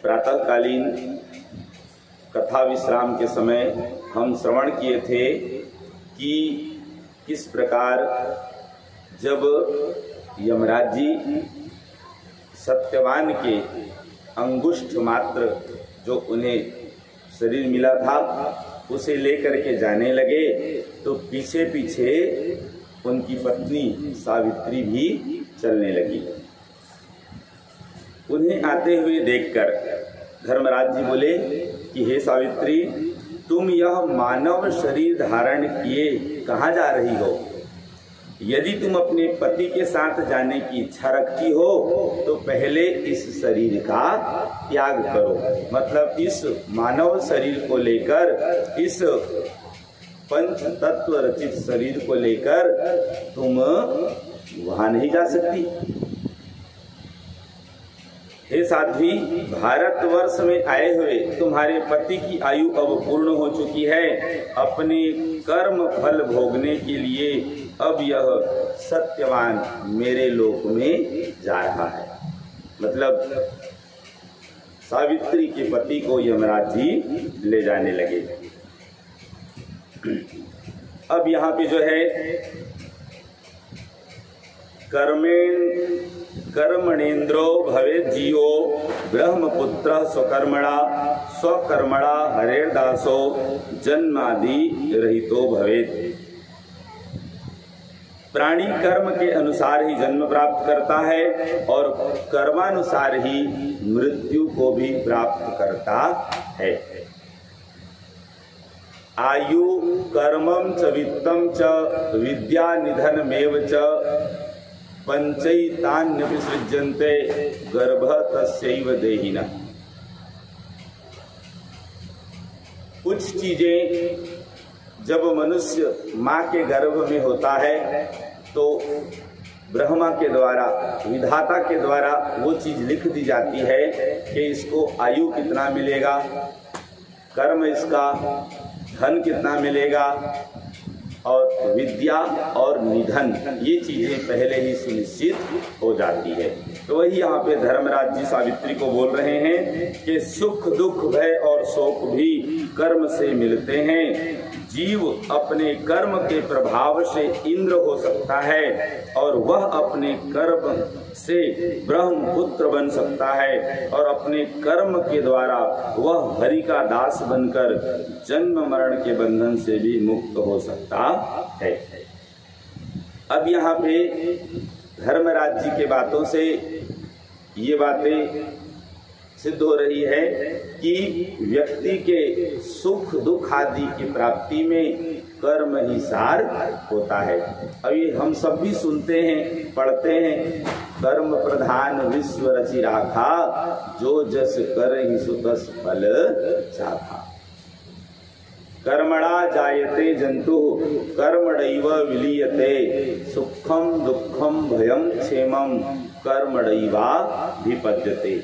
प्रातःकालीन कथा विश्राम के समय हम श्रवण किए थे कि किस प्रकार जब यमराज जी सत्यवान के अंगुष्ठ मात्र जो उन्हें शरीर मिला था उसे लेकर के जाने लगे तो पीछे पीछे उनकी पत्नी सावित्री भी चलने लगी। उन्हें आते हुए देखकर धर्मराज जी बोले कि हे सावित्री, तुम यह मानव शरीर धारण किए कहाँ जा रही हो? यदि तुम अपने पति के साथ जाने की इच्छा रखती हो तो पहले इस शरीर का त्याग करो। मतलब इस मानव शरीर को लेकर, इस पंच तत्व रचित शरीर को लेकर तुम वहां नहीं जा सकती। हे साध्वी, भारतवर्ष में आए हुए तुम्हारे पति की आयु अब पूर्ण हो चुकी है। अपने कर्म फल भोगने के लिए अब यह सत्यवान मेरे लोक में जा रहा है। मतलब सावित्री के पति को यमराज जी ले जाने लगे। अब यहाँ पे जो है कर्मणेन्द्रो भवे जीवो ब्रह्मपुत्र स्वकर्मणा हरेर्दासो जन्मादि रहितो भवेत्। प्राणी कर्म के अनुसार ही जन्म प्राप्त करता है और कर्मानुसार ही मृत्यु को भी प्राप्त करता है। आयु कर्मं च वित्तं च विद्या निधनमेव च पंचैतान्यभिसृज्यन्ते गर्भ तस्यैव देहिनः। कुछ चीजें जब मनुष्य माँ के गर्भ में होता है तो ब्रह्मा के द्वारा, विधाता के द्वारा वो चीज लिख दी जाती है कि इसको आयु कितना मिलेगा, कर्म इसका, धन कितना मिलेगा और विद्या और निधन, ये चीजें पहले ही सुनिश्चित हो जाती है। तो वही यहाँ पे धर्मराज जी सावित्री को बोल रहे हैं कि सुख दुख भय और शोक भी कर्म से मिलते हैं। जीव अपने कर्म के प्रभाव से इंद्र हो सकता है और वह अपने कर्म से ब्रह्मपुत्र बन सकता है और अपने कर्म के द्वारा वह हरि का दास बनकर जन्म मरण के बंधन से भी मुक्त हो सकता है। अब यहाँ पे धर्मराज जी के बातों से ये बातें सिद्ध हो रही है कि व्यक्ति के सुख दुख आदि की प्राप्ति में कर्म ही सार होता है। अभी हम सब भी सुनते हैं, पढ़ते हैं, कर्म प्रधान विश्व रचि राखा, जो जस कर ही सुतस फल चाखा। कर्मणा जायते जंतु कर्मणैव विलीयते, सुखम दुखम भयम क्षेमम कर्मणैवा विपद्यते।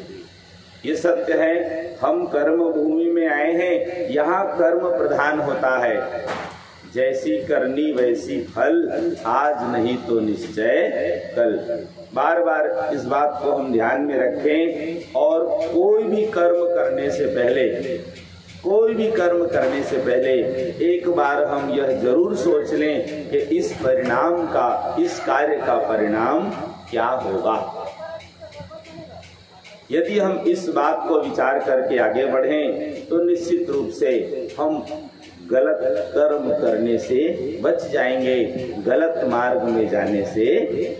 ये सत्य है। हम कर्म भूमि में आए हैं, यहाँ कर्म प्रधान होता है। जैसी करनी वैसी फल, आज नहीं तो निश्चय कल। बार बार इस बात को हम ध्यान में रखें और कोई भी कर्म करने से पहले एक बार हम यह जरूर सोच लें कि इस कार्य का परिणाम क्या होगा। यदि हम इस बात को विचार करके आगे बढ़ें तो निश्चित रूप से हम गलत कर्म करने से बच जाएंगे, गलत मार्ग में जाने से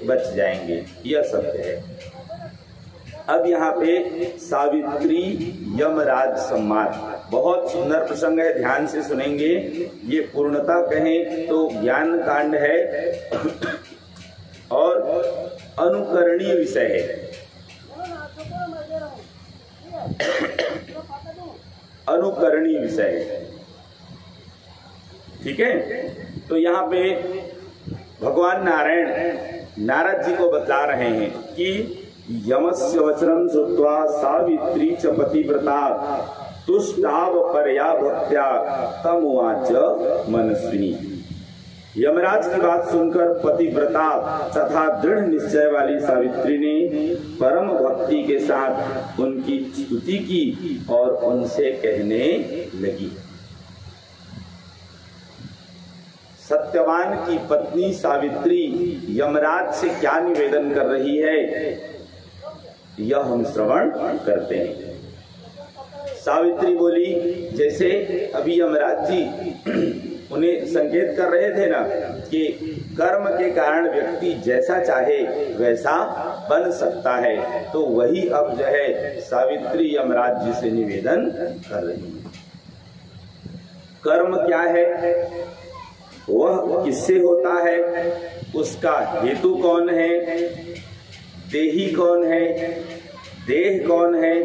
बच जाएंगे। यह सत्य है। अब यहाँ पे सावित्री यमराज संवाद, बहुत सुंदर प्रसंग है, ध्यान से सुनेंगे। ये पूर्णता कहें तो ज्ञान कांड है और अनुकरणीय विषय है। अनुकरणीय विषय है, ठीक है। तो यहाँ पे भगवान नारायण नारद जी को बतला रहे हैं कि यमस्य वचनं श्रुत्वा सावित्री च पतिव्रता तुष्टाव परया भक्त्या तमुवाच मनस्विनी। यमराज की बात सुनकर पतिव्रता तथा दृढ़ निश्चय वाली सावित्री ने परम भक्ति के साथ उनकी स्तुति की और उनसे कहने लगी। सत्यवान की पत्नी सावित्री यमराज से क्या निवेदन कर रही है, यह हम श्रवण करते हैं। सावित्री बोली, जैसे अभी यमराज जी उन्हें संकेत कर रहे थे ना कि कर्म के कारण व्यक्ति जैसा चाहे वैसा बन सकता है, तो वही अब जो है सावित्री यमराज जी से निवेदन कर रही है। कर्म क्या है, वह किससे होता है, उसका हेतु कौन है, देही कौन है, देह कौन है,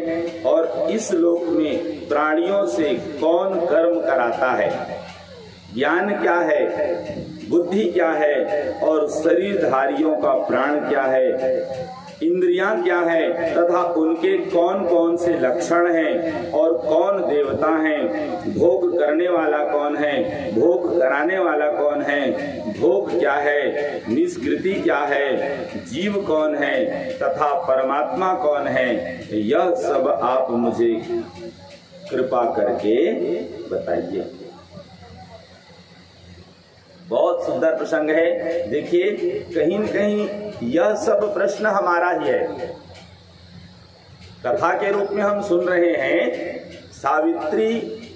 और इस लोक में प्राणियों से कौन कर्म कराता है, ज्ञान क्या है, बुद्धि क्या है, और शरीरधारियों का प्राण क्या है, इंद्रियां क्या है, तथा उनके कौन कौन से लक्षण हैं, और कौन देवता हैं, भोग करने वाला कौन है, भोग कराने वाला कौन है, भोग क्या है, निष्कृति क्या है, जीव कौन है, तथा परमात्मा कौन है, यह सब आप मुझे कृपा करके बताइए। बहुत सुंदर प्रसंग है। देखिए, कहीं न कहीं यह सब प्रश्न हमारा ही है। कथा के रूप में हम सुन रहे हैं, सावित्री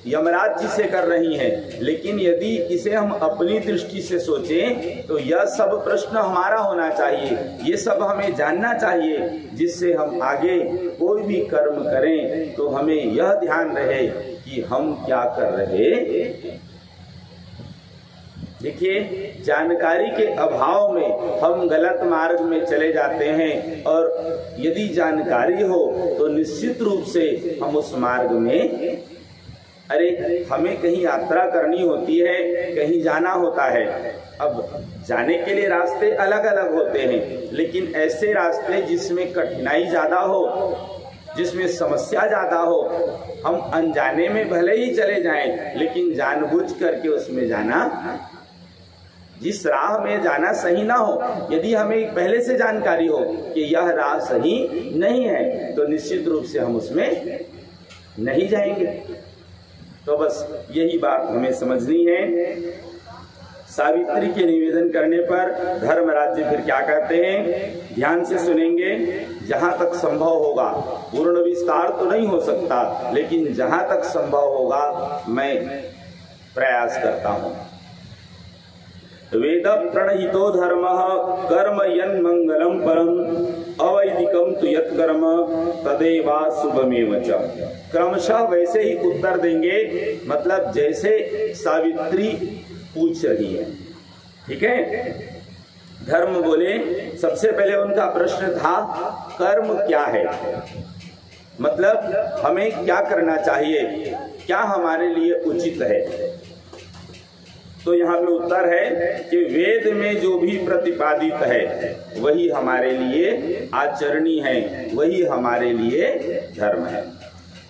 यमराज जी से कर रही हैं, लेकिन यदि इसे हम अपनी दृष्टि से सोचें तो यह सब प्रश्न हमारा होना चाहिए, ये सब हमें जानना चाहिए, जिससे हम आगे कोई भी कर्म करें तो हमें यह ध्यान रहे कि हम क्या कर रहे हैं। देखिए, जानकारी के अभाव में हम गलत मार्ग में चले जाते हैं, और यदि जानकारी हो तो निश्चित रूप से हम उस मार्ग में, अरे हमें कहीं यात्रा करनी होती है, कहीं जाना होता है, अब जाने के लिए रास्ते अलग अलग होते हैं, लेकिन ऐसे रास्ते जिसमें कठिनाई ज्यादा हो, जिसमें समस्या ज्यादा हो, हम अनजाने में भले ही चले जाएं, लेकिन जानबूझ करके उसमें जाना, जिस राह में जाना सही ना हो, यदि हमें पहले से जानकारी हो कि यह राह सही नहीं है, तो निश्चित रूप से हम उसमें नहीं जाएंगे। तो बस यही बात हमें समझनी है। सावित्री के निवेदन करने पर धर्मराज जी फिर क्या कहते हैं, ध्यान से सुनेंगे। जहां तक संभव होगा, पूर्ण विस्तार तो नहीं हो सकता, लेकिन जहां तक संभव होगा मैं प्रयास करता हूं। वेद प्रणहितो धर्म कर्म यन् मंगलम परम अवैदिकम तु यत् कर्म तदेवा शुभमेव च। क्रमशः वैसे ही उत्तर देंगे, मतलब जैसे सावित्री पूछ रही है। ठीक है, धर्म बोले, सबसे पहले उनका प्रश्न था कर्म क्या है, मतलब हमें क्या करना चाहिए, क्या हमारे लिए उचित है। तो यहाँ पे उत्तर है कि वेद में जो भी प्रतिपादित है वही हमारे लिए आचरणीय है, वही हमारे लिए धर्म है,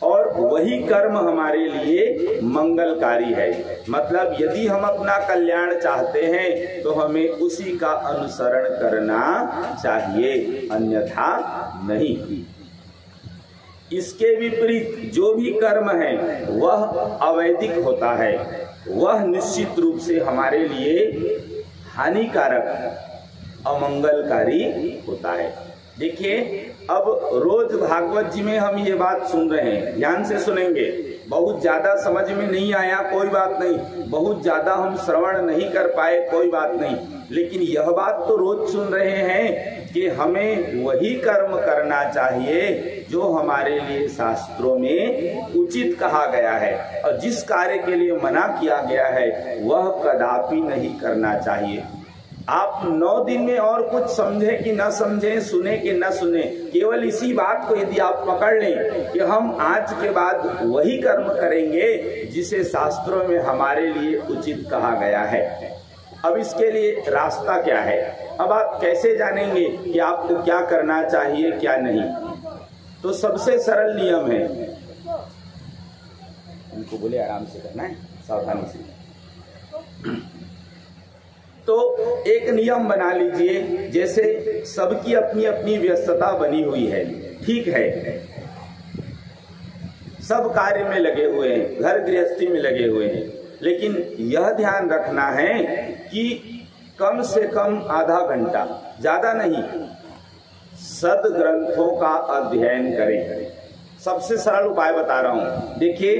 और वही कर्म हमारे लिए मंगलकारी है। मतलब यदि हम अपना कल्याण चाहते हैं तो हमें उसी का अनुसरण करना चाहिए, अन्यथा नहीं। इसके विपरीत जो भी कर्म है वह अवैदिक होता है, वह निश्चित रूप से हमारे लिए हानिकारक, अमंगलकारी होता है। देखिए, अब रोज भागवत जी में हम ये बात सुन रहे हैं, ध्यान से सुनेंगे। बहुत ज्यादा समझ में नहीं आया कोई बात नहीं, बहुत ज्यादा हम श्रवण नहीं कर पाए कोई बात नहीं, लेकिन यह बात तो रोज सुन रहे हैं कि हमें वही कर्म करना चाहिए जो हमारे लिए शास्त्रों में उचित कहा गया है, और जिस कार्य के लिए मना किया गया है वह कदापि नहीं करना चाहिए। आप 9 दिन में और कुछ समझे कि न समझे, सुने कि न सुने, केवल इसी बात को यदि आप पकड़ लें कि हम आज के बाद वही कर्म करेंगे जिसे शास्त्रों में हमारे लिए उचित कहा गया है। अब इसके लिए रास्ता क्या है, अब आप कैसे जानेंगे कि आपको क्या करना चाहिए क्या नहीं। तो सबसे सरल नियम है, उनको बोले आराम से करना है, सावधानी से। तो एक नियम बना लीजिए, जैसे सबकी अपनी अपनी व्यस्तता बनी हुई है, ठीक है, सब कार्य में लगे हुए हैं, घर गृहस्थी में लगे हुए हैं, लेकिन यह ध्यान रखना है कि कम से कम आधा घंटा, ज्यादा नहीं, सद्ग्रंथों का अध्ययन करें। सबसे सरल उपाय बता रहा हूं। देखिए,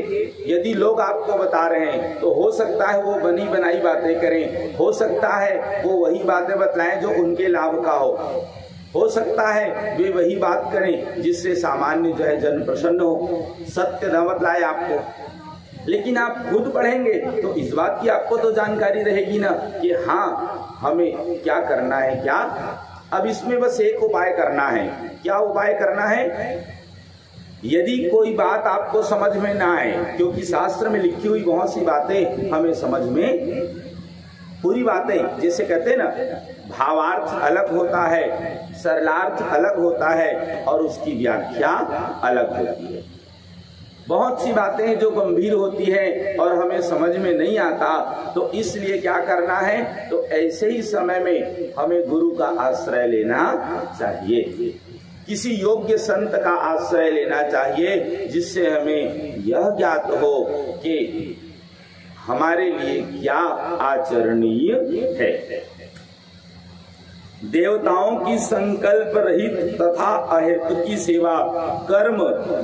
यदि लोग आपको बता रहे हैं तो हो सकता है वो बनी बनाई बातें करें, हो सकता है वो वही बातें बतलाएं जो उनके लाभ का हो सकता है वे वही बात करें जिससे सामान्य जो है जन प्रसन्न हो, सत्य न बतलाए आपको। लेकिन आप खुद पढ़ेंगे तो इस बात की आपको तो जानकारी रहेगी ना कि हाँ हमें क्या करना है, क्या। अब इसमें बस एक उपाय करना है। क्या उपाय करना है? यदि कोई बात आपको समझ में ना आए, क्योंकि शास्त्र में लिखी हुई बहुत सी बातें हमें समझ में, पूरी बातें जैसे कहते हैं ना, भावार्थ अलग होता है, सरलार्थ अलग होता है और उसकी व्याख्या अलग होती है। बहुत सी बातें हैं जो गंभीर होती है और हमें समझ में नहीं आता, तो इसलिए क्या करना है, तो ऐसे ही समय में हमें गुरु का आश्रय लेना चाहिए, किसी योग्य संत का आश्रय लेना चाहिए, जिससे हमें यह ज्ञात हो कि हमारे लिए क्या आचरणीय है। देवताओं की संकल्प रहित तथा अहेतु की सेवा कर्म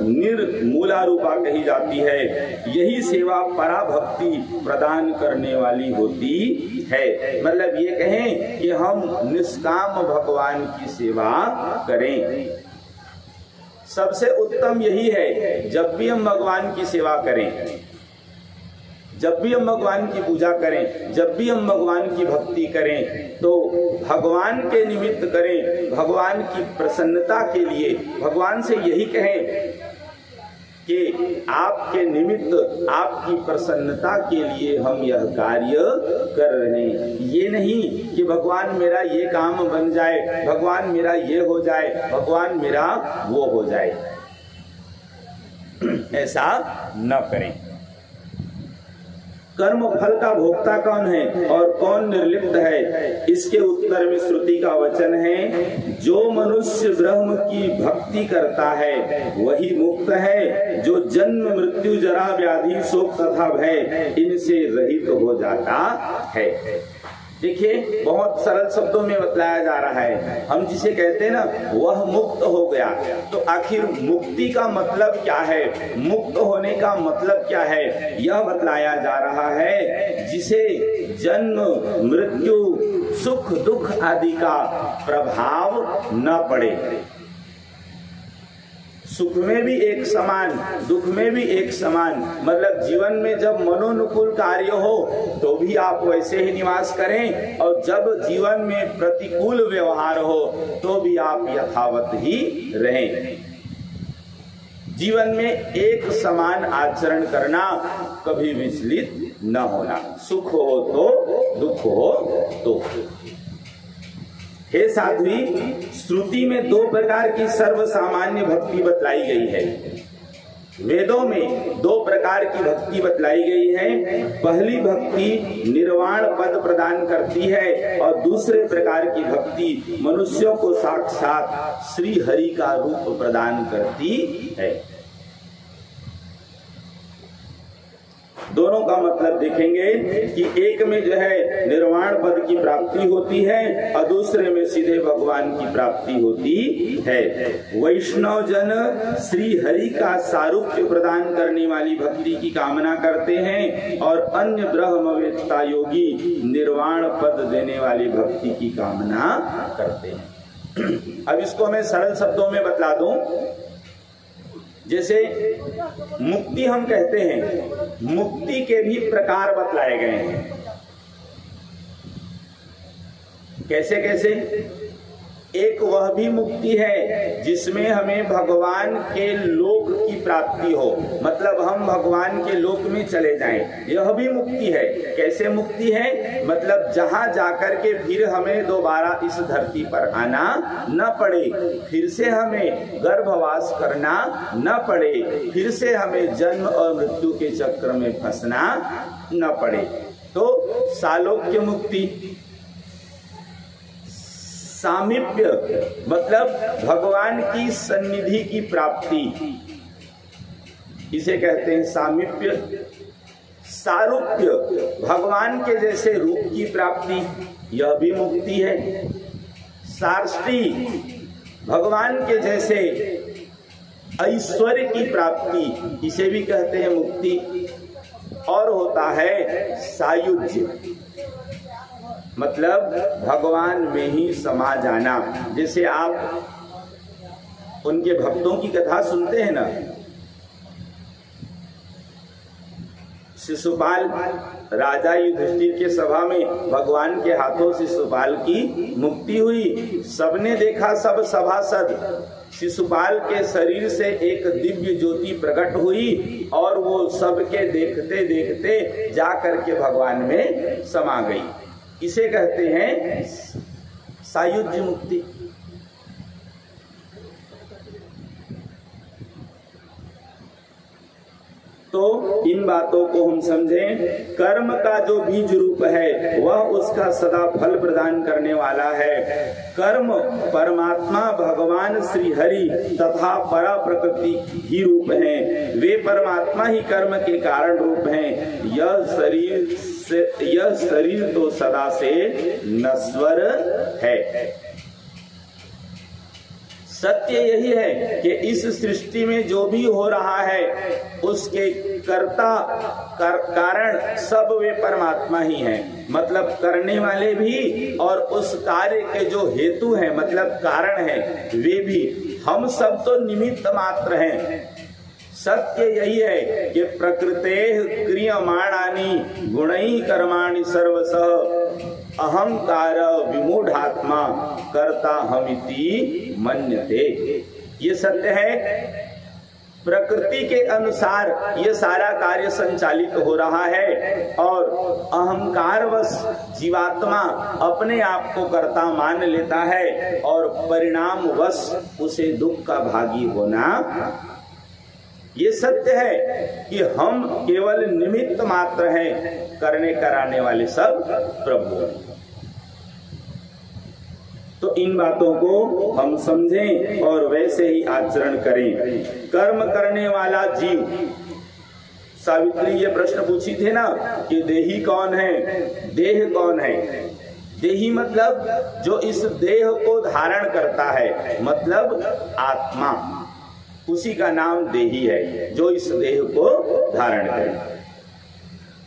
निर्मूलारूपा कही जाती है। यही सेवा पराभक्ति प्रदान करने वाली होती है। मतलब ये कहें कि हम निष्काम भगवान की सेवा करें। सबसे उत्तम यही है, जब भी हम भगवान की सेवा करें, जब भी हम भगवान की पूजा करें, जब भी हम भगवान की भक्ति करें, तो भगवान के निमित्त करें, भगवान की प्रसन्नता के लिए। भगवान से यही कहें कि आपके निमित्त, आपकी प्रसन्नता के लिए हम यह कार्य कर रहे हैं। ये नहीं कि भगवान मेरा ये काम बन जाए, भगवान मेरा ये हो जाए, भगवान मेरा वो हो जाए, ऐसा न करें। कर्म फल का भोक्ता कौन है और कौन निर्लिप्त है, इसके उत्तर में श्रुति का वचन है, जो मनुष्य ब्रह्म की भक्ति करता है वही मुक्त है, जो जन्म मृत्यु जरा व्याधि शोक तथा भय इनसे रहित हो जाता है। देखिए, बहुत सरल शब्दों में बतलाया जा रहा है। हम जिसे कहते हैं ना, वह मुक्त हो गया, तो आखिर मुक्ति का मतलब क्या है, मुक्त होने का मतलब क्या है, यह बतलाया जा रहा है, जिसे जन्म मृत्यु सुख दुख आदि का प्रभाव न पड़े। सुख में भी एक समान, दुख में भी एक समान, मतलब जीवन में जब मनोनुकूल कार्य हो तो भी आप वैसे ही निवास करें, और जब जीवन में प्रतिकूल व्यवहार हो तो भी आप यथावत ही रहें। जीवन में एक समान आचरण करना, कभी विचलित न होना, सुख हो तो दुख हो तो। हे साध्वी, श्रुति में दो प्रकार की सर्वसामान्य भक्ति बतलाई गई है। वेदों में दो प्रकार की भक्ति बतलाई गई है। पहली भक्ति निर्वाण पद प्रदान करती है और दूसरे प्रकार की भक्ति मनुष्यों को साक्षात श्री हरि का रूप प्रदान करती है। दोनों का मतलब देखेंगे कि एक में जो है निर्वाण पद की प्राप्ति होती है और दूसरे में सीधे भगवान की प्राप्ति होती है। वैष्णव जन श्री हरि का सारूप्य प्रदान करने वाली भक्ति की कामना करते हैं और अन्य ब्रह्मवेत्ता योगी निर्वाण पद देने वाली भक्ति की कामना करते हैं। अब इसको मैं सरल शब्दों में बतला दूं। जैसे मुक्ति हम कहते हैं, मुक्ति के भी प्रकार बतलाए गए हैं। कैसे कैसे? एक वह भी मुक्ति है जिसमें हमें भगवान के लोक की प्राप्ति हो, मतलब हम भगवान के लोक में चले जाएं, यह भी मुक्ति है। कैसे मुक्ति है? मतलब जहां जाकर के फिर हमें दोबारा इस धरती पर आना न पड़े, फिर से हमें गर्भवास करना न पड़े, फिर से हमें जन्म और मृत्यु के चक्र में फंसना न पड़े। तो सालोक्य मुक्ति, सामीप्य मतलब भगवान की सन्निधि की प्राप्ति, इसे कहते हैं सामीप्य। सारूप्य भगवान के जैसे रूप की प्राप्ति, यह भी मुक्ति है। सार्ष्टी भगवान के जैसे ऐश्वर्य की प्राप्ति, इसे भी कहते हैं मुक्ति। और होता है सायुज्य मतलब भगवान में ही समा जाना। जैसे आप उनके भक्तों की कथा सुनते हैं ना, शिशुपाल राजा युधिष्ठिर के सभा में भगवान के हाथों शिशुपाल की मुक्ति हुई। सबने देखा, सब सभासद, शिशुपाल के शरीर से एक दिव्य ज्योति प्रकट हुई और वो सबके देखते देखते जा करके भगवान में समा गई। इसे कहते हैं सायुज्य मुक्ति। तो इन बातों को हम समझें। कर्म का जो बीज रूप है वह उसका सदा फल प्रदान करने वाला है। कर्म परमात्मा भगवान श्री हरि तथा परा प्रकृति ही रूप हैं। वे परमात्मा ही कर्म के कारण रूप हैं। यह शरीर तो सदा से नश्वर है। सत्य यही है कि इस सृष्टि में जो भी हो रहा है उसके कर्ता कारण सब वे परमात्मा ही हैं। मतलब करने वाले भी और उस कार्य के जो हेतु हैं मतलब कारण है वे भी। हम सब तो निमित्त मात्र हैं। सत्य यही है कि प्रकृते क्रियमाणानि गुणैः कर्माणि सर्वशः अहंकार विमूढ़ात्मा कर्ता हमिति मन्यते। ये सत्य है। प्रकृति के अनुसार ये सारा कार्य संचालित हो रहा है और अहंकारवश जीवात्मा अपने आप को कर्ता मान लेता है और परिणामवश उसे दुख का भागी होना। ये सत्य है कि हम केवल निमित्त मात्र हैं, करने कराने वाले सब प्रभु हैं। तो इन बातों को हम समझें और वैसे ही आचरण करें। कर्म करने वाला जीव, सावित्री ये प्रश्न पूछी थे ना कि देही कौन है, देह कौन है। देही मतलब जो इस देह को धारण करता है, मतलब आत्मा, उसी का नाम देही है जो इस देह को धारण करे।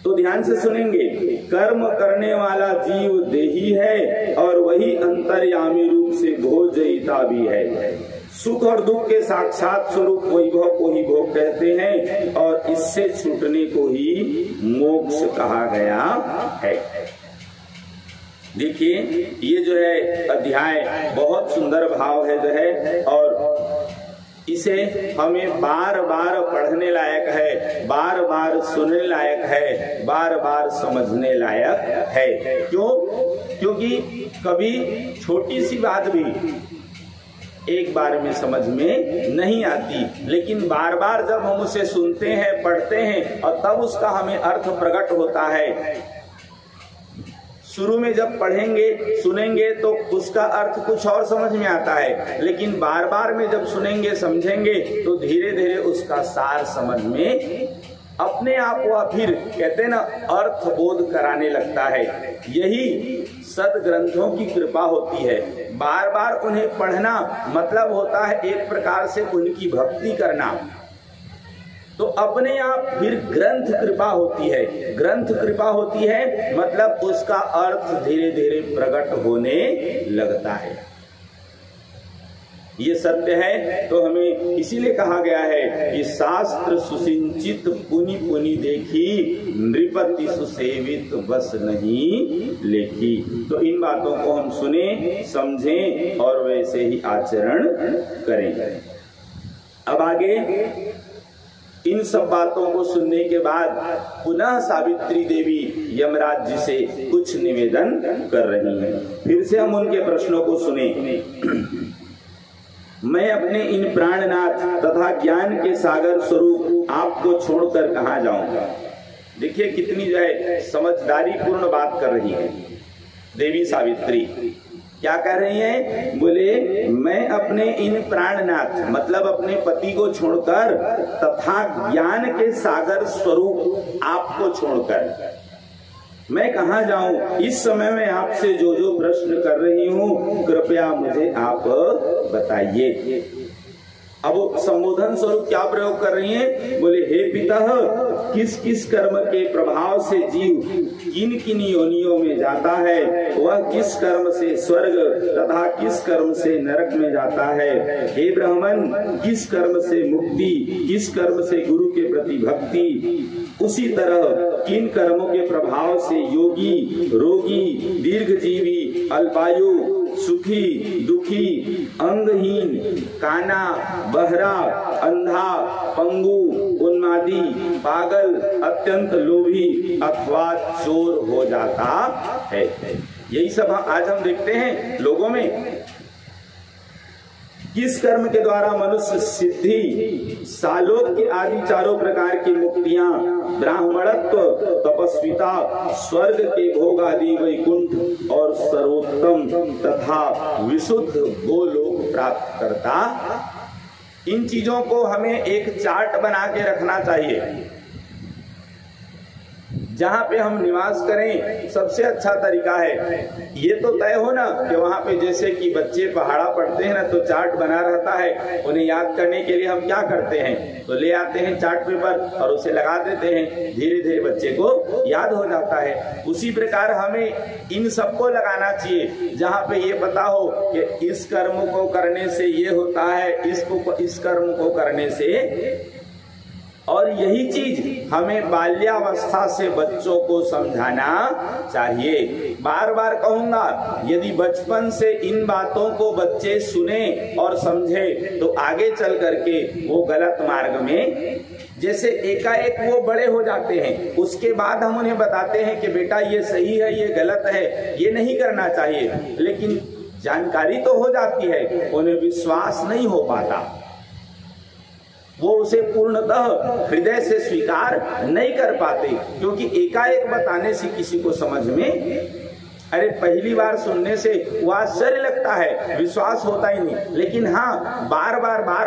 तो ध्यान से सुनेंगे। कर्म करने वाला जीव देही है और वही अंतर्यामी रूप से भोजयिता भी है। सुख और दुख के साक्षात स्वरूप वैभव को ही भोग कहते हैं और इससे छूटने को ही मोक्ष कहा गया है। देखिए ये जो है अध्याय बहुत सुंदर भाव है जो है और इसे हमें बार बार पढ़ने लायक है, बार बार सुनने लायक है, बार बार समझने लायक है। क्यों? क्योंकि कभी छोटी सी बात भी एक बार में समझ में नहीं आती, लेकिन बार बार जब हम उसे सुनते हैं, पढ़ते हैं और तब उसका हमें अर्थ प्रकट होता है। शुरू में जब पढ़ेंगे सुनेंगे तो उसका अर्थ कुछ और समझ में आता है, लेकिन बार बार में जब सुनेंगे समझेंगे तो धीरे धीरे उसका सार समझ में अपने आप वह फिर कहते ना अर्थ बोध कराने लगता है। यही सदग्रंथों की कृपा होती है। बार बार उन्हें पढ़ना मतलब होता है एक प्रकार से उनकी भक्ति करना। तो अपने आप फिर ग्रंथ कृपा होती है। ग्रंथ कृपा होती है मतलब उसका अर्थ धीरे धीरे प्रकट होने लगता है। ये सत्य है। तो हमें इसीलिए कहा गया है कि शास्त्र सुसिंचित पुनि पुनि देखी, नृपति सुसेवित बस नहीं लेखी। तो इन बातों को हम सुने, समझें और वैसे ही आचरण करें। अब आगे इन सब बातों को सुनने के बाद पुनः सावित्री देवी यमराज जी से कुछ निवेदन कर रही हैं। फिर से हम उनके प्रश्नों को सुने। मैं अपने इन प्राणनाथ तथा ज्ञान के सागर स्वरूप आपको छोड़कर कहाँ जाऊंगा। देखिए कितनी जो है समझदारी पूर्ण बात कर रही है देवी सावित्री। क्या कर रही हैं? बोले मैं अपने इन प्राणनाथ मतलब अपने पति को छोड़कर तथा ज्ञान के सागर स्वरूप आपको छोड़कर मैं कहाँ जाऊं? इस समय में आपसे जो जो प्रश्न कर रही हूं कृपया मुझे आप बताइए। अब संबोधन स्वरूप क्या प्रयोग कर रही हैं? बोले हे पितः, किस किस कर्म के प्रभाव से जीव किन किन योनियों में जाता है, वह किस कर्म से स्वर्ग तथा किस कर्म से नरक में जाता है। हे ब्राह्मण, किस कर्म से मुक्ति, किस कर्म से गुरु के प्रति भक्ति, उसी तरह किन कर्मों के प्रभाव से योगी, रोगी, दीर्घजीवी, अल्पायु, सुखी, दुखी, अंगहीन, काना, बहरा, अंधा, पंगु, उन्मादी, पागल, अत्यंत लोभी अथवा चोर हो जाता है। यही सब आज हम देखते हैं लोगों में। किस कर्म के द्वारा मनुष्य सिद्धि, सालोक्य आदि चारों प्रकार की मुक्तियां, ब्राह्मणत्व, तपस्विता, स्वर्ग के भोग आदि, वैकुंठ और सर्वोत्तम तथा विशुद्ध गोलोक प्राप्त करता। इन चीजों को हमें एक चार्ट बना के रखना चाहिए। जहाँ पे हम निवास करें सबसे अच्छा तरीका है, ये तो तय हो ना कि वहाँ पे जैसे कि बच्चे पहाड़ा पढ़ते हैं ना तो चार्ट बना रहता है, उन्हें याद करने के लिए हम क्या करते हैं, तो ले आते हैं चार्ट पेपर और उसे लगा देते हैं, धीरे धीरे बच्चे को याद हो जाता है। उसी प्रकार हमें इन सबको लगाना चाहिए जहाँ पे ये पता हो कि इस कर्म को करने से ये होता है, इस कर्म को करने से। और यही चीज हमें बाल्यावस्था से बच्चों को समझाना चाहिए। बार बार कहूंगा, यदि बचपन से इन बातों को बच्चे सुने और समझे तो आगे चल करके वो गलत मार्ग में, जैसे एकाएक वो बड़े हो जाते हैं उसके बाद हम उन्हें बताते हैं कि बेटा ये सही है, ये गलत है, ये नहीं करना चाहिए, लेकिन जानकारी तो हो जाती है, उन्हें विश्वास नहीं हो पाता, वो उसे पूर्णतः हृदय से स्वीकार नहीं कर पाते, क्योंकि एकाएक बताने से किसी को समझ में, अरे पहली बार सुनने से वो आश्चर्य लगता है, विश्वास होता ही नहीं, लेकिन हाँ बार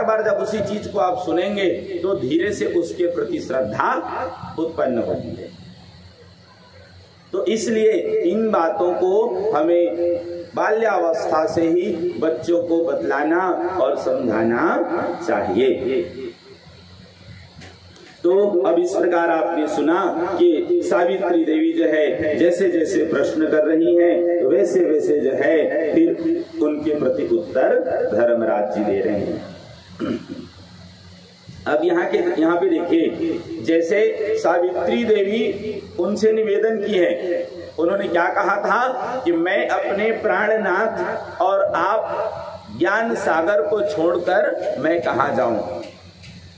बार जब उसी चीज को आप सुनेंगे तो धीरे से उसके प्रति श्रद्धा उत्पन्न होती है। तो इसलिए इन बातों को हमें बाल्यावस्था से ही बच्चों को बतलाना और समझाना चाहिए। तो अब इस प्रकार आपने सुना कि सावित्री देवी जो है जैसे जैसे प्रश्न कर रही हैं वैसे वैसे जो है फिर उनके प्रति उत्तर धर्मराज जी दे रहे हैं। अब यहाँ पे देखिए, जैसे सावित्री देवी उनसे निवेदन की है, उन्होंने क्या कहा था कि मैं अपने प्राणनाथ और आप ज्ञान सागर को छोड़कर मैं कहाँ जाऊं।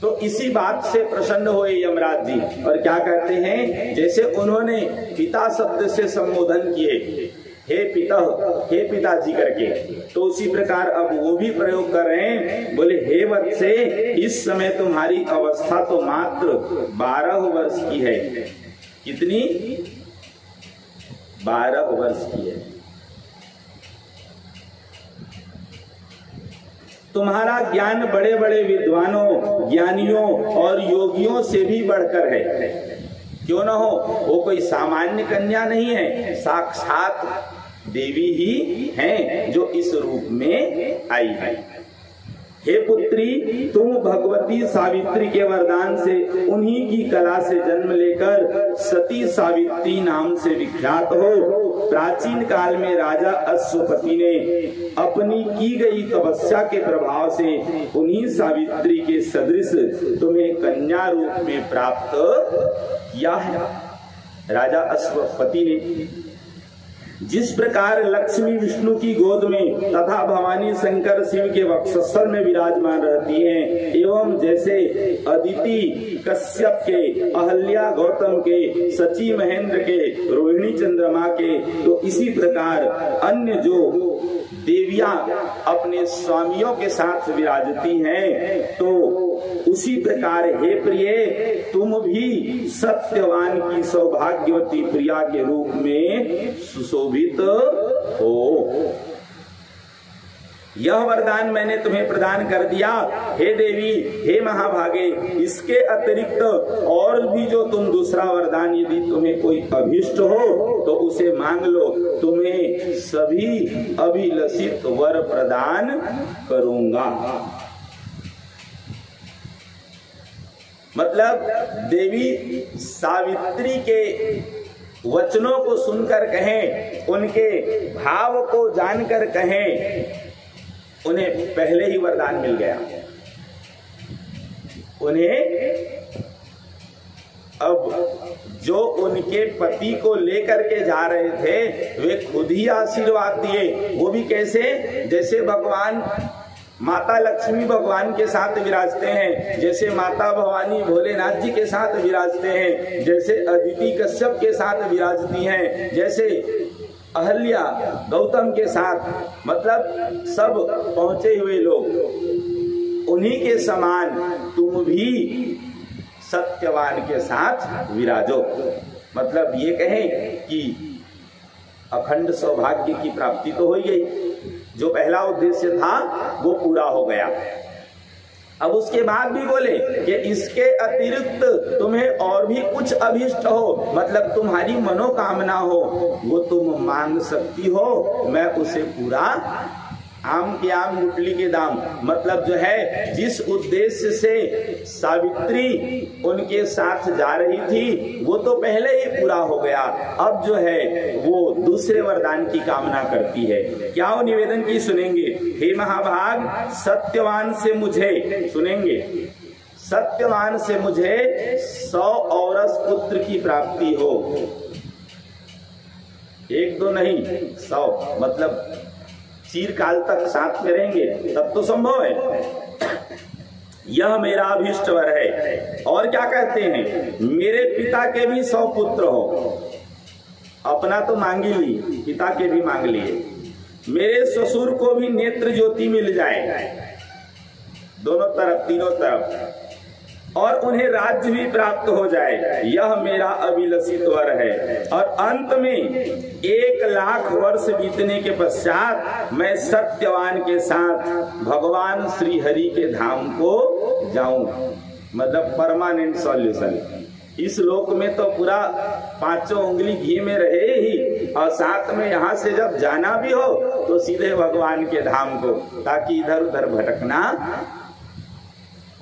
तो इसी बात से प्रसन्न हुए यमराज जी और क्या कहते हैं, जैसे उन्होंने पिता शब्द से संबोधन किए, हे पिताजी करके, तो उसी प्रकार अब वो भी प्रयोग कर रहे हैं। बोले हे वत्से, इस समय तुम्हारी अवस्था तो मात्र 12 वर्ष की है। कितनी? 12 वर्ष की है। तुम्हारा ज्ञान बड़े बड़े विद्वानों, ज्ञानियों और योगियों से भी बढ़कर है। क्यों न हो, वो कोई सामान्य कन्या नहीं है, साक्षात देवी ही हैं जो इस रूप में आई है। हे पुत्री, तुम भगवती सावित्री के वरदान से, उन्हीं की कला से जन्म लेकर सती सावित्री नाम से विख्यात हो। प्राचीन काल में राजा अश्वपति ने अपनी की गई तपस्या के प्रभाव से उन्हीं सावित्री के सदृश तुम्हें कन्या रूप में प्राप्त किया है। राजा अश्वपति ने जिस प्रकार लक्ष्मी विष्णु की गोद में तथा भवानी शंकर शिव के वक्षस्थल में विराजमान रहती हैं, एवं जैसे अदिति कश्यप के, अहल्या गौतम के, सची महेंद्र के, रोहिणी चंद्रमा के, तो इसी प्रकार अन्य जो देवियां अपने स्वामियों के साथ विराजती हैं, तो उसी प्रकार हे प्रिय, तुम भी सत्यवान की सौभाग्यवती प्रिया के रूप में सुशोभित हो। यह वरदान मैंने तुम्हें प्रदान कर दिया। हे देवी, हे महाभागे, इसके अतिरिक्त और भी जो तुम दूसरा वरदान यदि तुम्हें कोई अभीष्ट हो तो उसे मांग लो, तुम्हें सभी अभिलषित वर प्रदान करूंगा। मतलब देवी सावित्री के वचनों को सुनकर कहें, उनके भाव को जानकर कहें, उन्हें पहले ही वरदान मिल गया। उन्हें अब जो उनके पति को लेकर के जा रहे थे वे खुद ही आशीर्वाद दिए। वो भी कैसे? जैसे भगवान माता लक्ष्मी भगवान के साथ विराजते हैं, जैसे माता भवानी भोलेनाथ जी के साथ विराजते हैं, जैसे अदिति कश्यप के साथ विराजती हैं, जैसे अहल्या गौतम के साथ, मतलब सब पहुंचे हुए लोग, उन्हीं के समान तुम भी सत्यवान के साथ विराजो। मतलब ये कहें कि अखंड सौभाग्य की प्राप्ति तो हो गई, जो पहला उद्देश्य था वो पूरा हो गया। अब उसके बाद भी बोले कि इसके अतिरिक्त तुम्हें और भी कुछ अभिष्ट हो, मतलब तुम्हारी मनोकामना हो, वो तुम मांग सकती हो, मैं उसे पूरा आम के आम गुटली के दाम, मतलब जो है जिस उद्देश्य से सावित्री उनके साथ जा रही थी वो तो पहले ही पूरा हो गया। अब जो है वो दूसरे वरदान की कामना करती है। क्या वो निवेदन की सुनेंगे? हे महाभाग, सत्यवान से मुझे, सुनेंगे, सत्यवान से मुझे 100 औरस पुत्र की प्राप्ति हो। एक दो नहीं, 100, मतलब चिरकाल तक साथ में रहेंगे तब तो संभव है। यह मेरा अभीष्ट वर है। और क्या कहते हैं? मेरे पिता के भी 100 पुत्र हो। अपना तो मांग ही ली, पिता के भी मांग लिए। मेरे ससुर को भी नेत्र ज्योति मिल जाए, दोनों तरफ, तीनों तरफ, और उन्हें राज्य भी प्राप्त हो जाए। यह मेरा अभिलषित वर है। और अंत में 1 लाख वर्ष बीतने के पश्चात मैं सत्यवान के साथ भगवान श्री हरि के धाम को जाऊं, मतलब परमानेंट सॉल्यूशन। इस लोक में तो पूरा 5 उंगली घी में रहे ही, और साथ में यहाँ से जब जाना भी हो तो सीधे भगवान के धाम को, ताकि इधर उधर भटकना।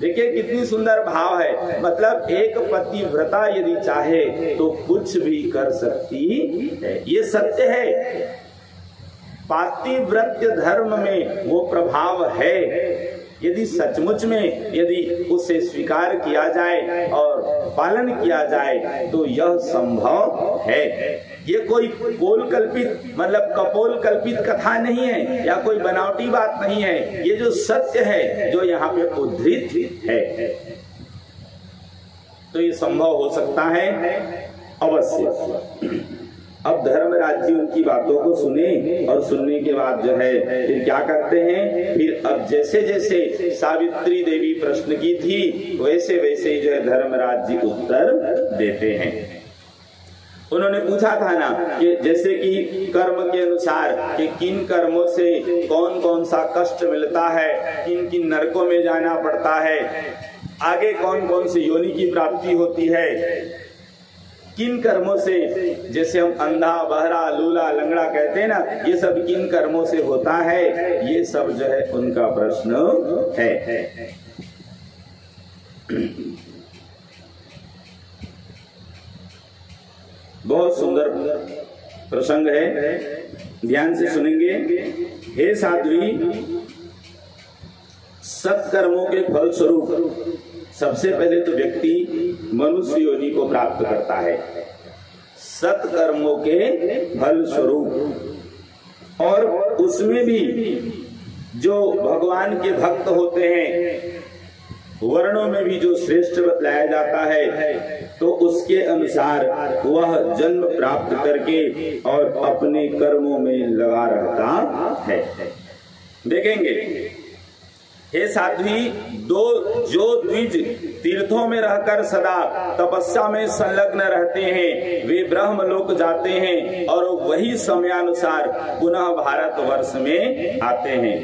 देखिए कितनी सुंदर भाव है। मतलब एक पतिव्रता यदि चाहे तो कुछ भी कर सकती है, ये सत्य है। पातिव्रत्य धर्म में वो प्रभाव है। यदि सचमुच में यदि उसे स्वीकार किया जाए और पालन किया जाए तो यह संभव है। ये कोई कोल कल्पित, मतलब कपोल कल्पित कथा नहीं है, या कोई बनावटी बात नहीं है। ये जो सत्य है जो यहाँ पे उद्धृत है, तो ये संभव हो सकता है अवश्य। अब धर्मराज जी उनकी बातों को सुने, और सुनने के बाद जो है फिर क्या करते हैं? फिर अब जैसे जैसे सावित्री देवी प्रश्न की थी वैसे वैसे जो है धर्मराज जी उत्तर देते हैं। उन्होंने पूछा था ना कि जैसे कि कर्म के अनुसार कि किन कर्मों से कौन कौन सा कष्ट मिलता है, किन किन नरकों में जाना पड़ता है, आगे कौन कौन सी योनि की प्राप्ति होती है, किन कर्मों से, जैसे हम अंधा, बहरा, लूला, लंगड़ा कहते हैं ना, ये सब किन कर्मों से होता है, ये सब जो है उनका प्रश्न है। बहुत सुंदर प्रसंग है, ध्यान से सुनेंगे। हे साध्वी, सत्कर्मों के फल स्वरूप सबसे पहले तो व्यक्ति मनुष्य योनि को प्राप्त करता है, सत्कर्मों के फल स्वरूप। और उसमें भी जो भगवान के भक्त होते हैं, वर्णों में भी जो श्रेष्ठ बतलाया जाता है, तो उसके अनुसार वह जन्म प्राप्त करके और अपने कर्मों में लगा रहता है। देखेंगे, हे साध्वी, जो द्विज तीर्थों में रहकर सदा तपस्या में संलग्न रहते हैं वे ब्रह्मलोक जाते हैं और वही समयानुसार पुनः भारतवर्ष में आते हैं।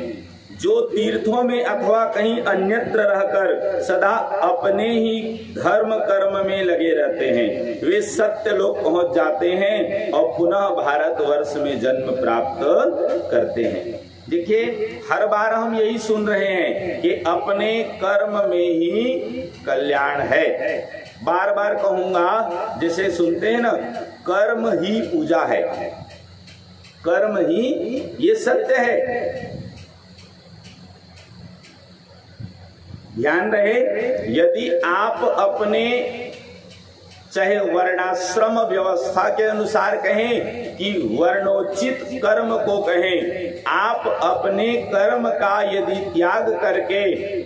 जो तीर्थों में अथवा कहीं अन्यत्र रहकर सदा अपने ही धर्म कर्म में लगे रहते हैं, वे सत्य लोक पहुंच जाते हैं और पुनः भारतवर्ष में जन्म प्राप्त करते हैं। देखिए, हर बार हम यही सुन रहे हैं कि अपने कर्म में ही कल्याण है। बार बार कहूंगा, जैसे सुनते हैं ना, कर्म ही पूजा है, कर्म ही, ये सत्य है। ध्यान रहे, यदि आप अपने चाहे वर्णाश्रम व्यवस्था के अनुसार कहें कि वर्णोचित कर्म को कहें, आप अपने कर्म का यदि त्याग करके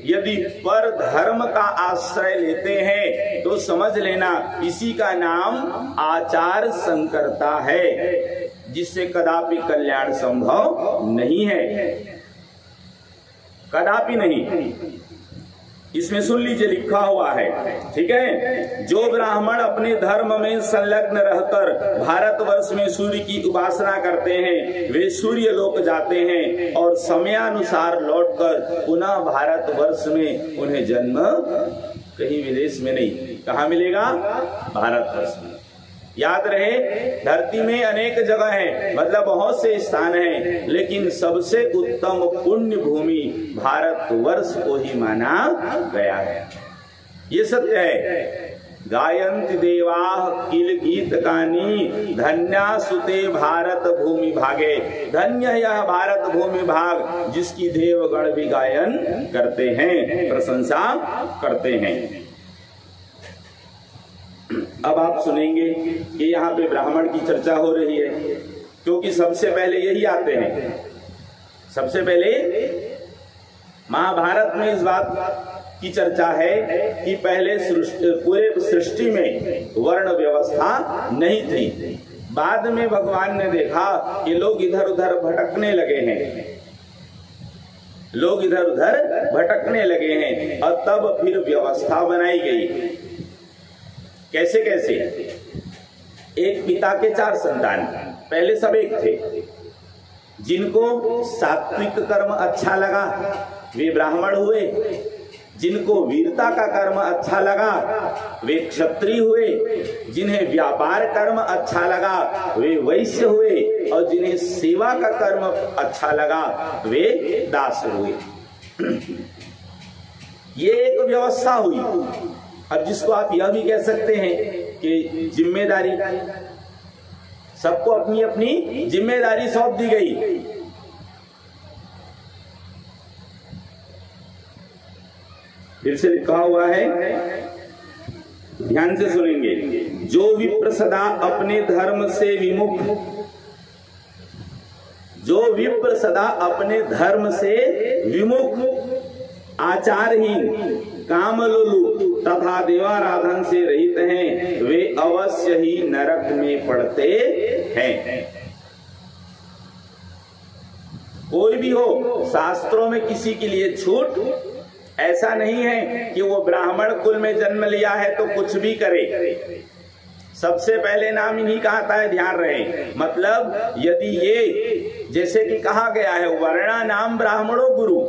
यदि पर धर्म का आश्रय लेते हैं तो समझ लेना इसी का नाम आचार संकरता है, जिससे कदापि कल्याण संभव नहीं है, कदापि नहीं। इसमें सुन लीजिए, लिखा हुआ है, ठीक है। जो ब्राह्मण अपने धर्म में संलग्न रहकर भारतवर्ष में सूर्य की उपासना करते हैं, वे सूर्य लोक जाते हैं और समयानुसार लौटकर पुनः भारतवर्ष में उन्हें जन्म कहीं विदेश में नहीं, कहाँ मिलेगा? भारतवर्ष में। याद रहे, धरती में अनेक जगह है, मतलब बहुत से स्थान हैं, लेकिन सबसे उत्तम पुण्य भूमि भारतवर्ष को ही माना गया है। ये सत्य है। गायन्ति देवाः किल गीत कानी धन्या सुते भारत भूमि भागे। धन्य यह भारत भूमि भाग जिसकी देवगण भी गायन करते हैं, प्रशंसा करते हैं। अब आप सुनेंगे कि यहाँ पे ब्राह्मण की चर्चा हो रही है, क्योंकि सबसे पहले यही आते हैं। सबसे पहले महाभारत में इस बात की चर्चा है कि पहले पूरे सृष्टि में वर्ण व्यवस्था नहीं थी। बाद में भगवान ने देखा कि लोग इधर उधर भटकने लगे हैं, लोग इधर उधर भटकने लगे हैं, और तब फिर व्यवस्था बनाई गई। कैसे कैसे? एक पिता के 4 संतान, पहले सब एक थे। जिनको सात्विक कर्म अच्छा लगा वे ब्राह्मण हुए, जिनको वीरता का कर्म अच्छा लगा वे क्षत्रिय हुए, जिन्हें व्यापार कर्म अच्छा लगा वे वैश्य हुए, और जिन्हें सेवा का कर्म अच्छा लगा वे दास हुए। ये एक व्यवस्था हुई। अब जिसको आप यह भी कह सकते हैं कि जिम्मेदारी, सबको अपनी अपनी जिम्मेदारी सौंप दी गई। फिर से लिखा हुआ है, ध्यान से सुनेंगे। जो विप्र सदा अपने धर्म से विमुख, जो विप्र सदा अपने धर्म से विमुख, आचारहीन, कामलोलुप तथा देवाराधन से रहित हैं, वे अवश्य ही नरक में पड़ते हैं। कोई भी हो, शास्त्रों में किसी के लिए छूट ऐसा नहीं है कि वो ब्राह्मण कुल में जन्म लिया है तो कुछ भी करे। सबसे पहले नाम इन्हीं का आता है, ध्यान रहे। मतलब यदि ये, जैसे कि कहा गया है, वर्णा नाम ब्राह्मणों गुरु,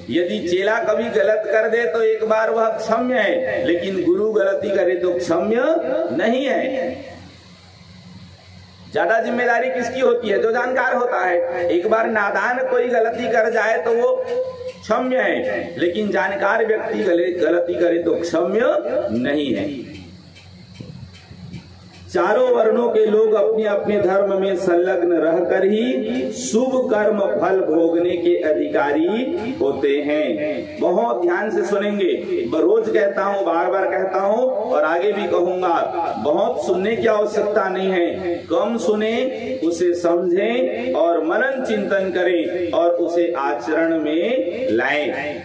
यदि चेला कभी गलत कर दे तो एक बार वह क्षम्य है, लेकिन गुरु गलती करे तो क्षम्य नहीं है। ज्यादा जिम्मेदारी किसकी होती है? जो जानकार होता है। एक बार नादान कोई गलती कर जाए तो वो क्षम्य है, लेकिन जानकार व्यक्ति गलती करे तो क्षम्य नहीं है। चारों वर्णों के लोग अपने अपने धर्म में संलग्न रहकर ही शुभ कर्म फल भोगने के अधिकारी होते हैं। बहुत ध्यान से सुनेंगे, रोज कहता हूँ, बार बार कहता हूँ और आगे भी कहूंगा। बहुत सुनने की आवश्यकता नहीं है, कम सुने, उसे समझें और मनन चिंतन करें और उसे आचरण में लाएं।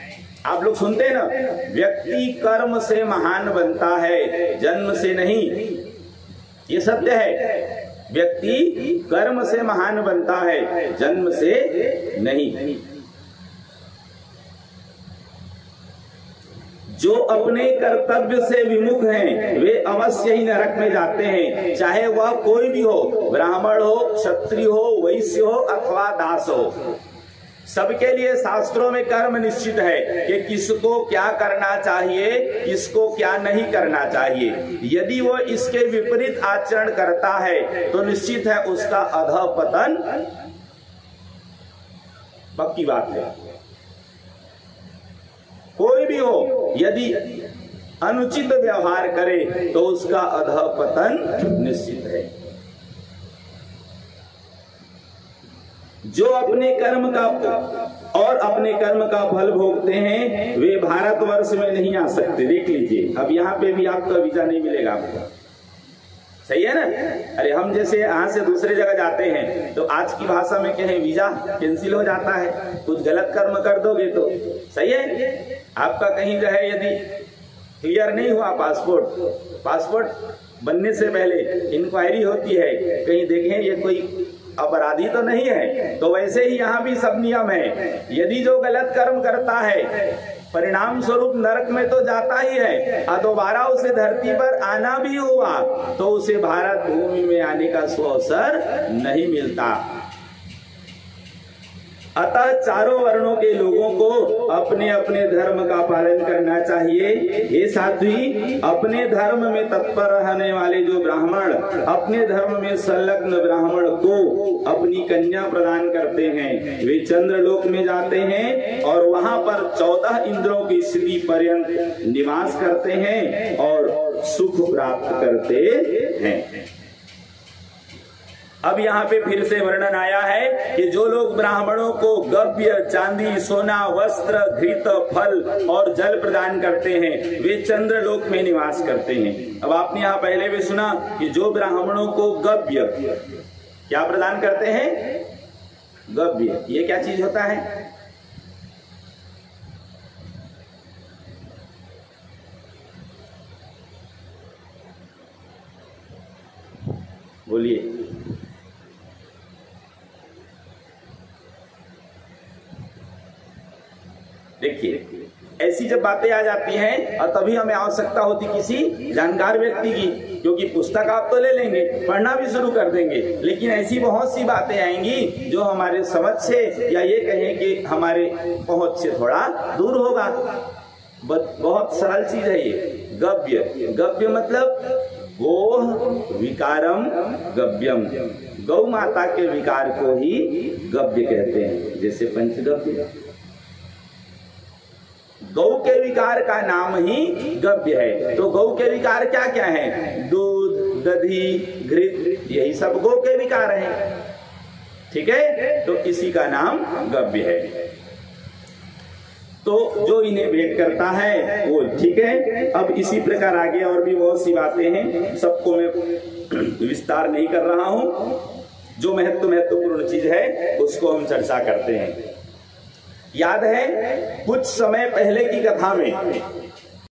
आप लोग सुनते हैं ना, व्यक्ति कर्म से महान बनता है, जन्म से नहीं। ये सत्य है। व्यक्ति कर्म से महान बनता है, जन्म से नहीं। जो अपने कर्तव्य से विमुख हैं, वे अवश्य ही नरक में जाते हैं, चाहे वह कोई भी हो, ब्राह्मण हो, क्षत्रिय हो, वैश्य हो अथवा दास हो। सबके लिए शास्त्रों में कर्म निश्चित है कि किसको क्या करना चाहिए, किसको क्या नहीं करना चाहिए। यदि वो इसके विपरीत आचरण करता है तो निश्चित है उसका अधःपतन पक्की बात है। कोई भी हो यदि अनुचित व्यवहार करे तो उसका अधःपतन निश्चित है। जो अपने कर्म का और अपने कर्म का फल भोगते हैं वे भारतवर्ष में नहीं आ सकते। देख लीजिए, अब यहाँ पे भी आपका वीजा नहीं मिलेगा आपको, सही है ना। अरे हम जैसे यहाँ से दूसरे जगह जाते हैं तो आज की भाषा में कहें वीजा कैंसिल हो जाता है, कुछ गलत कर्म कर दोगे तो, सही है। आपका कहीं जो है यदि क्लियर नहीं हुआ पासपोर्ट बनने से पहले इंक्वायरी होती है, कहीं देखें ये कोई अपराधी तो नहीं है, तो वैसे ही यहाँ भी सब नियम है। यदि जो गलत कर्म करता है परिणाम स्वरूप नरक में तो जाता ही है, और दोबारा उसे धरती पर आना भी हुआ तो उसे भारत भूमि में आने का सुअवसर नहीं मिलता। अतः चारों वर्णों के लोगों को अपने अपने धर्म का पालन करना चाहिए। हे साध्वी, अपने धर्म में तत्पर रहने वाले जो ब्राह्मण अपने धर्म में संलग्न ब्राह्मण को अपनी कन्या प्रदान करते हैं वे चंद्रलोक में जाते हैं और वहां पर 14 इंद्रों की स्थिति पर्यंत निवास करते हैं और सुख प्राप्त करते हैं। अब यहाँ पे फिर से वर्णन आया है कि जो लोग ब्राह्मणों को गव्य, चांदी, सोना, वस्त्र, घृत, फल और जल प्रदान करते हैं वे चंद्रलोक में निवास करते हैं। अब आपने यहाँ पहले भी सुना कि जो ब्राह्मणों को गव्य क्या प्रदान करते हैं, गव्य, ये क्या चीज होता है? बोलिए। देखिए, ऐसी जब बातें आ जाती हैं और तभी हमें आवश्यकता होती किसी जानकार व्यक्ति की, क्योंकि पुस्तक आप तो ले लेंगे, पढ़ना भी शुरू कर देंगे, लेकिन ऐसी बहुत सी बातें आएंगी जो हमारे समझ से या ये कहें कि हमारे पहुंच से थोड़ा दूर होगा। बहुत सरल चीज है ये गव्य। गव्य मतलब गोह विकारम गव्यम, गौ माता के विकार को ही गव्य कहते हैं। जैसे पंचगव्य, गौ के विकार का नाम ही गव्य है। तो गौ के विकार क्या क्या है? दूध, दधी, घृत, यही सब गौ के विकार हैं, ठीक है। तो इसी का नाम गव्य है। तो जो इन्हें भेंट करता है वो ठीक है। अब इसी प्रकार आगे और भी बहुत सी बातें हैं, सबको मैं विस्तार नहीं कर रहा हूं। जो महत्वपूर्ण चीज है उसको हम चर्चा करते हैं। याद है कुछ समय पहले की कथा में